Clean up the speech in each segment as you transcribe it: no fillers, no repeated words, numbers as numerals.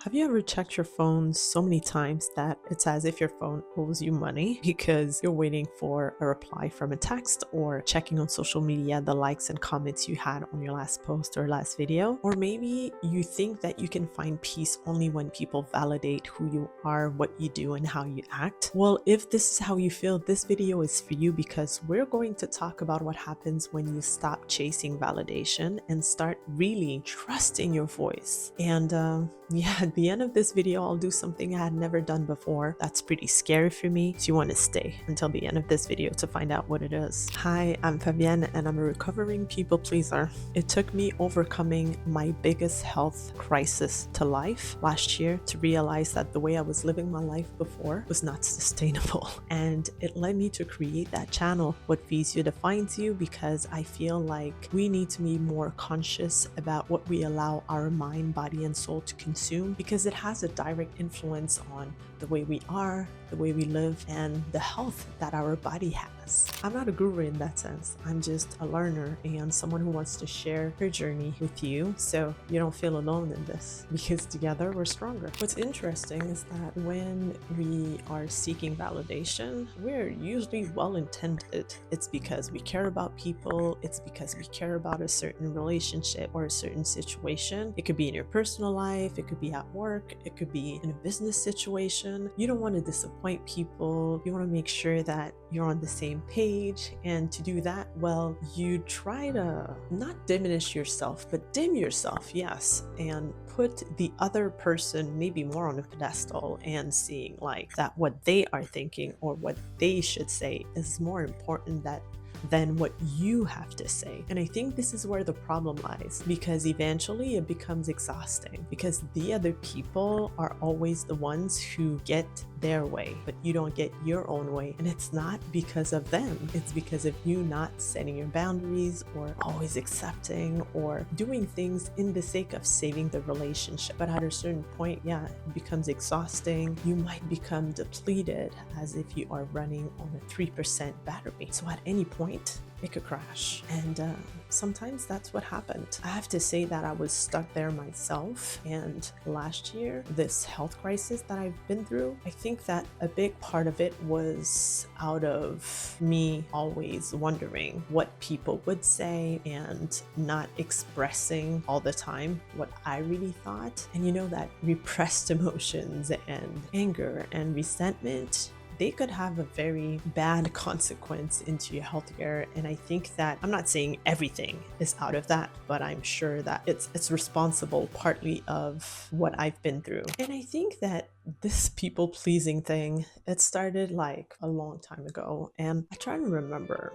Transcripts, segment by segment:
Have you ever checked your phone so many times that it's as if your phone owes you money because you're waiting for a reply from a text or checking on social media the likes and comments you had on your last post or last video? Or maybe you think that you can find peace only when people validate who you are, what you do, and how you act? Well, if this is how you feel, this video is for you because we're going to talk about what happens when you stop chasing validation and start really trusting your voice. And at the end of this video, I'll do something I had never done before. That's pretty scary for me, so you want to stay until the end of this video to find out what it is. Hi, I'm Fabienne, and I'm a recovering people pleaser. It took me overcoming my biggest health crisis to life last year to realize that the way I was living my life before was not sustainable. And it led me to create that channel, What Feeds You Defines You, because I feel like we need to be more conscious about what we allow our mind, body, and soul to consume, because it has a direct influence on the way we are, the way we live, and the health that our body has. I'm not a guru in that sense. I'm just a learner and someone who wants to share her journey with you so you don't feel alone in this, because together we're stronger. What's interesting is that when we are seeking validation, we're usually well-intended. It's because we care about people. It's because we care about a certain relationship or a certain situation. It could be in your personal life. It could be at work. It could be in a business situation. You don't want to disappoint people. You want to make sure that you're on the same page. And to do that, well, you try to not diminish yourself, but dim yourself, yes, and put the other person maybe more on a pedestal and seeing like that what they are thinking or what they should say is more important than what you have to say. And I think this is where the problem lies, because eventually it becomes exhausting because the other people are always the ones who get their way, but you don't get your own way. And it's not because of them. It's because of you not setting your boundaries or always accepting or doing things in the sake of saving the relationship. But at a certain point, it becomes exhausting. You might become depleted as if you are running on a 3% battery. So at any point, it could crash. And sometimes that's what happened. I have to say that I was stuck there myself. And last year, this health crisis that I've been through, I think that a big part of it was out of me always wondering what people would say and not expressing all the time what I really thought. And you know that repressed emotions and anger and resentment, they could have a very bad consequence into your healthcare. And I think that I'm not saying everything is out of that, but I'm sure that it's responsible partly of what I've been through. And I think that this people pleasing thing, it started like a long time ago. And I try to remember,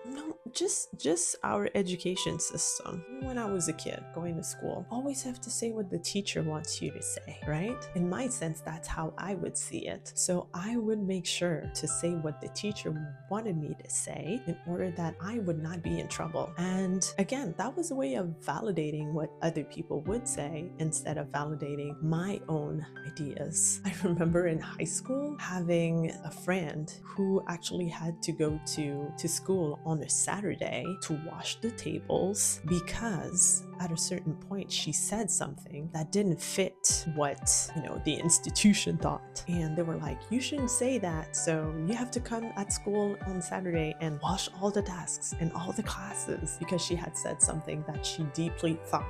just our education system. When I was a kid going to school, always have to say what the teacher wants you to say, right? In my sense, that's how I would see it. So I would make sure to say what the teacher wanted me to say in order that I would not be in trouble. And again, that was a way of validating what other people would say instead of validating my own ideas. I remember in high school having a friend who actually had to go to school on a Saturday to wash the tables because at a certain point she said something that didn't fit what the institution thought, and they were like, you shouldn't say that, so you have to come at school on Saturday and wash all the desks in all the classes, because she had said something that she deeply thought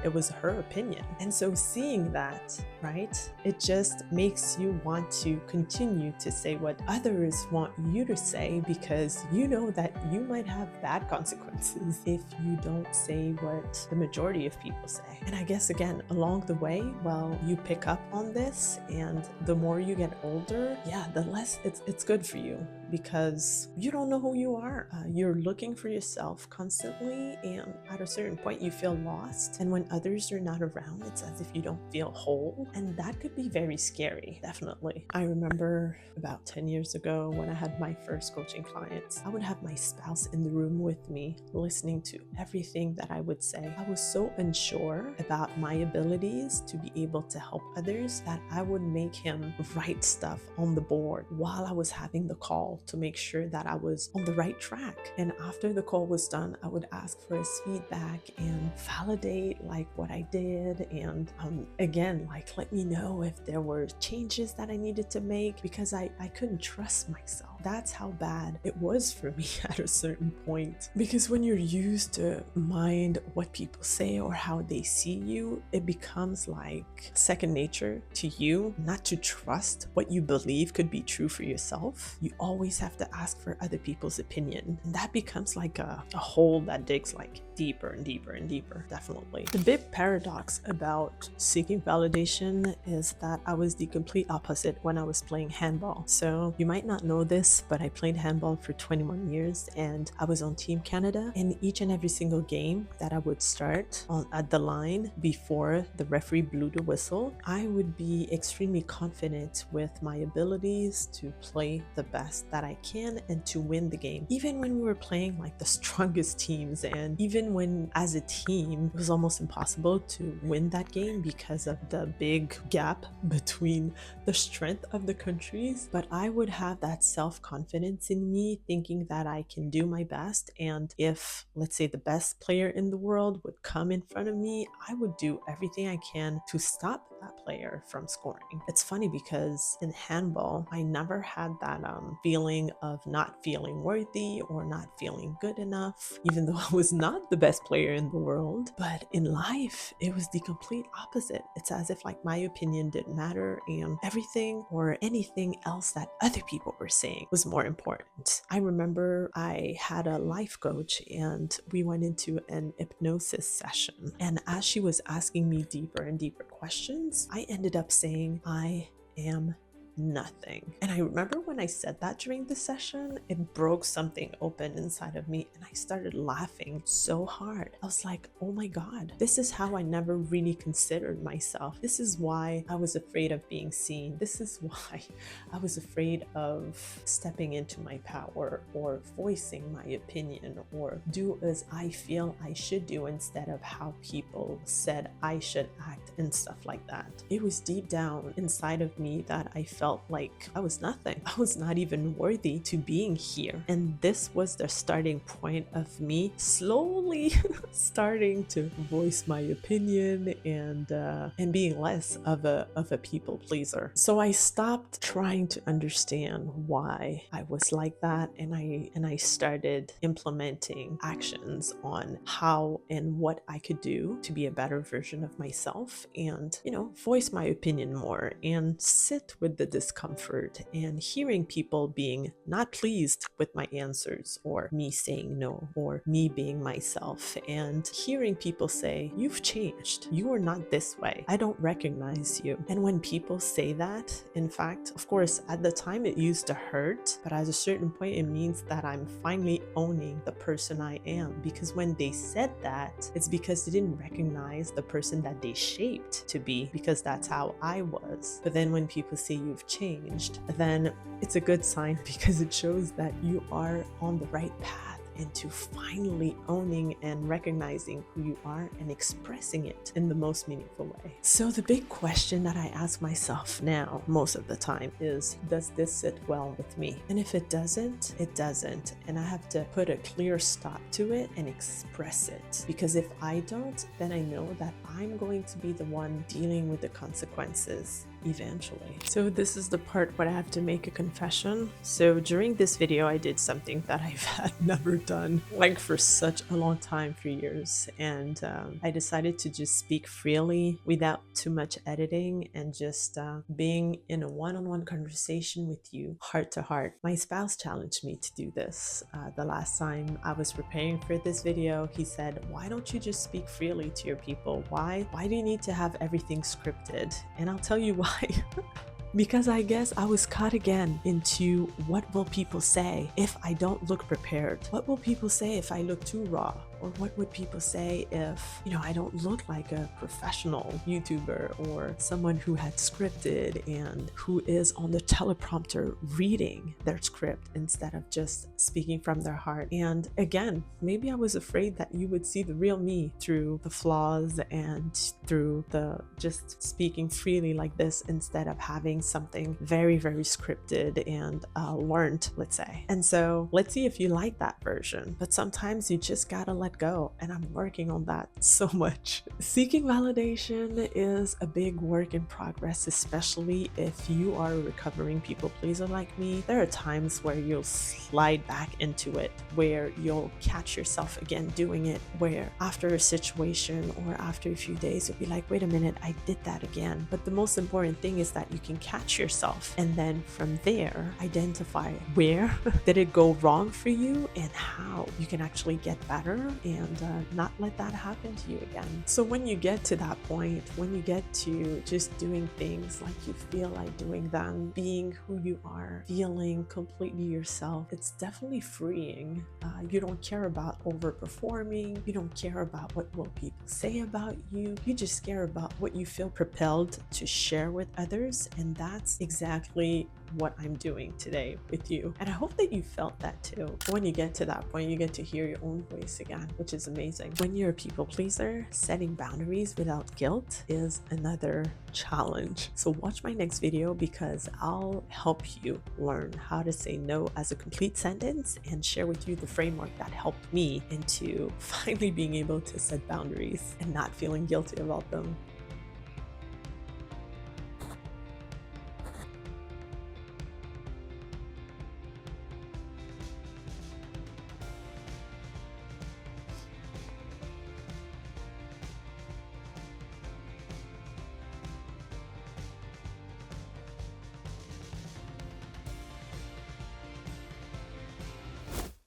it was her opinion. And so seeing that, right, it just makes you want to continue to say what others want you to say, because you know that you might have bad consequences if you don't say what the majority of people say. And I guess again, along the way, well, you pick up on this, and the more you get older, the less it's good for you, because you don't know who you are. You're looking for yourself constantly, and at a certain point you feel lost. And when others are not around, it's as if you don't feel whole, and that could be very scary, definitely. I remember about 10 years ago when I had my first coaching clients, I would have my spouse in the room with me listening to everything that I would say. I was so unsure about my abilities to be able to help others that I would make him write stuff on the board while I was having the call call to make sure that I was on the right track. And after the call was done, I would ask for his feedback and validate like what I did. And again, like let me know if there were changes that I needed to make, because I couldn't trust myself. That's how bad it was for me at a certain point. Because when you're used to mind what people say or how they see you, it becomes like second nature to you not to trust what you believe could be true for yourself. You always have to ask for other people's opinion. And that becomes like a hole that digs like deeper and deeper and deeper, definitely. The big paradox about seeking validation is that I was the complete opposite when I was playing handball. So you might not know this, but I played handball for 21 years and I was on Team Canada. And each and every single game that I would start at the line before the referee blew the whistle, I would be extremely confident with my abilities to play the best that I can and to win the game. Even when we were playing like the strongest teams, and even when as a team it was almost impossible to win that game because of the big gap between the strength of the countries, but I would have that self-confidence in me, thinking that I can do my best, and if let's say the best player in the world would come in front of me, I would do everything I can to stop that player from scoring. It's funny because in handball I never had that feeling of not feeling worthy or not feeling good enough, even though I was not the best player in the world. But in life it was the complete opposite. It's as if like my opinion didn't matter and everything or anything else that other people were saying was more important. I remember I had a life coach and we went into an hypnosis session, and as she was asking me deeper and deeper questions, I ended up saying, I am nothing. And I remember when I said that during the session, it broke something open inside of me and I started laughing so hard. I was like, oh my God, this is how I never really considered myself. This is why I was afraid of being seen. This is why I was afraid of stepping into my power or voicing my opinion or do as I feel I should do instead of how people said I should act and stuff like that. It was deep down inside of me that I felt like I was nothing. I was not even worthy to being here. And this was the starting point of me slowly starting to voice my opinion and being less of a people pleaser. So I stopped trying to understand why I was like that, and I started implementing actions on how and what I could do to be a better version of myself and, voice my opinion more and sit with the discomfort and hearing people being not pleased with my answers or me saying no or me being myself, and hearing people say, you've changed, you are not this way, I don't recognize you. And when people say that, in fact, of course, at the time it used to hurt, but at a certain point it means that I'm finally owning the person I am, because when they said that, it's because they didn't recognize the person that they shaped to be, because that's how I was. But then when people say you've changed, then it's a good sign, because it shows that you are on the right path into finally owning and recognizing who you are and expressing it in the most meaningful way. So the big question that I ask myself now most of the time is, does this sit well with me? And if it doesn't, it doesn't. And I have to put a clear stop to it and express it. Because if I don't, then I know that I'm going to be the one dealing with the consequences eventually. So this is the part where I have to make a confession. So during this video, I did something that I've had never done like for such a long time, for years. And I decided to just speak freely without too much editing and just being in a one-on-one conversation with you, heart to heart. My spouse challenged me to do this. The last time I was preparing for this video, he said, why don't you just speak freely to your people? Why do you need to have everything scripted? And I'll tell you why. Because I guess I was caught again into what will people say if I don't look prepared? What will people say if I look too raw? Or what would people say if, I don't look like a professional YouTuber or someone who had scripted and who is on the teleprompter reading their script instead of just speaking from their heart. And again, maybe I was afraid that you would see the real me through the flaws and through the just speaking freely like this instead of having something very, very scripted and learned, let's say. And so let's see if you like that version. But sometimes you just gotta let go. And I'm working on that so much. Seeking validation is a big work in progress, especially if you are a recovering people pleaser like me. There are times where you'll slide back into it, where you'll catch yourself again doing it, where after a situation or after a few days, you'll be like, wait a minute, I did that again. But the most important thing is that you can catch yourself and then from there identify where did it go wrong for you and how you can actually get better and not let that happen to you again. So when you get to that point, when you get to just doing things like you feel like doing them, being who you are, feeling completely yourself, it's definitely freeing. You don't care about overperforming. You don't care about what will people say about you. You just care about what you feel propelled to share with others. And that's exactly what I'm doing today with you. And I hope that you felt that too. When you get to that point, you get to hear your own voice again, which is amazing. When you're a people pleaser, setting boundaries without guilt is another challenge. So watch my next video because I'll help you learn how to say no as a complete sentence and share with you the framework that helped me into finally being able to set boundaries and not feeling guilty about them.